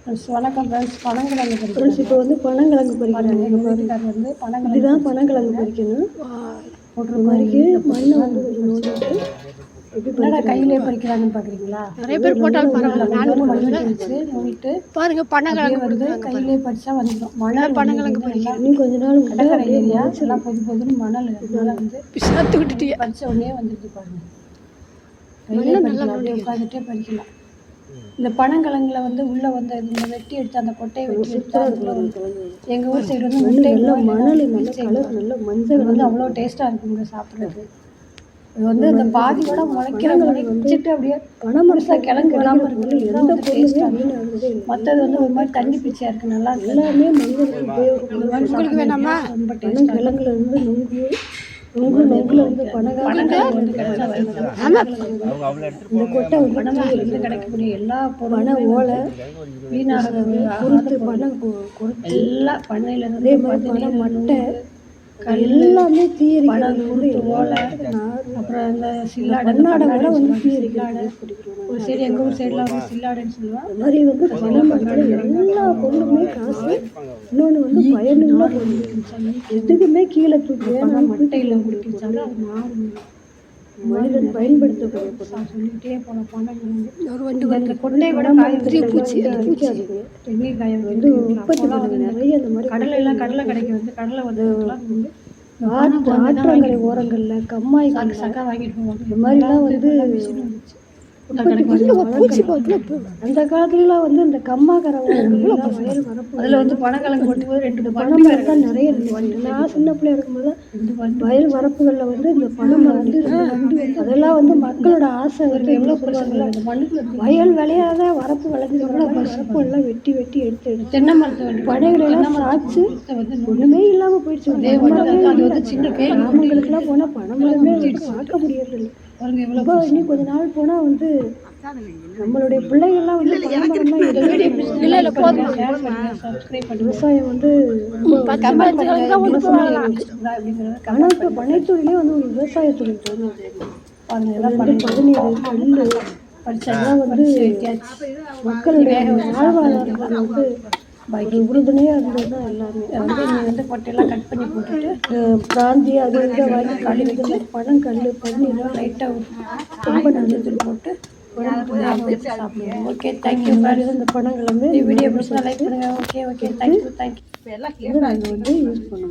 வணக்கம் friends. பனங்கிழங்கு friends, இப்போ வந்து பனங்கிழங்கு பறிக்கிறாங்க. எங்கள் வீட்டுக்காரர் வந்து பனங்கிழங்கு இதுதான் பனங்கிழங்கு பறிக்கணும். போட்டிருக்கோம். மறிக்க மண்ணை வந்து கொஞ்சம் நோண்டிட்டு என்னடா கையிலே பறிக்கிறாங்கன்னு பார்க்குறீங்களா? நிறைய பேர் போட்டாலும் பரவாயில்ல. நோண்டிட்டு பாருங்க பனங்கிழங்கு வந்து கையிலே பறிச்சா வந்துடும். மணல் பனங்கிழங்கு பறிக்கிறேன். இன்னும் கொஞ்ச நாள் கடற்கரை ஏரியா எல்லாம் பொதுன்னு மணல் அதனால வந்து பிசாத்து விட்டுட்டியே. பறிச்ச உடனே வந்துடுது பாருங்க. கையிலே பறிக்கலாம், அப்படியே உட்காந்துட்டே பறிக்கலாம். இந்த பனங்கிழங்குல வந்து உள்ள வந்து இந்த வெட்டி எடுத்து அந்த கொட்டையை வெட்டி எடுத்தா எங்கள் ஊர் சைடு வந்து முட்டை மணல் நல்ல கலர் நல்ல மஞ்சள் வந்து அவ்வளோ டேஸ்ட்டாக இருக்குங்க சாப்பிட்றது. இது வந்து இந்த பாதியோட முளைச்சிட்டு அப்படியே பனமரசா கிழங்கு இல்லாமல் இருக்குது. எந்த டேஸ்ட்டாக மற்றது வந்து ஒரு மாதிரி தண்ணி பிச்சையாக இருக்குது. நல்லா எல்லாமே மஞ்சளுக்கு உபயோகப்படுது. உங்களுக்கு வேணாமா? ரொம்ப டேஸ்ட். கிழங்குல இருந்து நொங்குல வந்து பனங்கிழங்கு வந்து கிடைச்சா இந்த கொட்டை வந்து கிடைக்கக்கூடிய எல்லா பனை ஓலை வீணாக குருத்து பனை குருத்து எல்லாம் பண்ணையில் அதே மாதிரி பனை மட்டை எல்லாமே தீயரிக்கிறது. ஓலை அப்புறம் இந்த சில்லாடை விட வந்து தீயரிக்கிறாங்க. ஒரு சைடு எங்கள் ஊர் சைடில் வந்து சில்லாடைன்னு சொல்லுவாங்க. அது மாதிரி வந்து பனை மரத்தில் எல்லா பொருளுமே காசு. இன்னொன்று வந்து பயனுள்ள பொருள் எதுக்குமே கீழே தூக்கி மட்டையில் குடிச்சாலும் அது மாறும். மனிதன் பயன்படுத்தக்கூடிய பொருள் சொல்லிகிட்டே போன பனங்கிழங்கு ஒரு வண்டு இந்த கொட்டையை விட தென்னை காயம் வந்து உற்பத்தி பண்ணுறது நிறைய. அந்த மாதிரி கடலை கிடைக்கும். வந்து கடலை வந்து ஆற்றங்கரை ஓரங்களில் கம்மாய் சக்கா வாங்கிட்டு போவாங்க. இந்த மாதிரிலாம் வந்து அந்த காலத்துலலாம் வந்து இந்த கம்மாக்கரை வயல் வரப்பு அதில் வந்து பனங்கிழங்கு போட்டு 2 பனைமரம் தான் நிறைய இருந்துச்சு. நான் சின்ன பிள்ளையா இருக்கும்போது வயல் வரப்புகளில் வந்து இந்த பனைமரம் வந்து அதெல்லாம் வந்து மக்களோட ஆசை வந்து எவ்வளோ வயல் விளையாத வரப்பு விளைஞ்சதுனால வரப்பு எல்லாம் வெட்டி எடுத்து தென்னை மரத்தை பனைகளெல்லாம் சாய்ச்சி ஒன்றுமே இல்லாமல் போயிடுச்சு. அதே வந்து சின்ன பேர் அவங்களுக்குலாம் போனால் பனைமரமே பார்க்க முடியறதில்லை. இப்போ இன்னும் கொஞ்ச நாள் போனால் வந்து நம்மளுடைய பிள்ளைகள்லாம் வந்து விவசாயம் வந்து ஆனால் இப்போ பனைத்தொழிலே வந்து ஒரு விவசாய தொழில் வந்து 17 கல் படித்ததெல்லாம் வந்து மக்களுடைய வாழ்வாதாரத்தில் வந்து உறுதுணையாக இருந்தது தான் எல்லாமே. வந்து நீ வந்து கொட்டையெல்லாம் கட் பண்ணி போட்டுட்டு பிராந்தி அது இதை வாங்கி கழுவிட்டு பனங்கல் பன்னீர்லாம் லைட்டாக ரொம்ப நல்லது போட்டு சாப்பிடுவோம். Okay, thank you. இந்த பனங்கள் வந்து வீடியோ பிடிச்சா லைக் பண்ணுங்கள். Okay, thank you. நாங்கள் வந்து யூஸ் பண்ணுவோம்.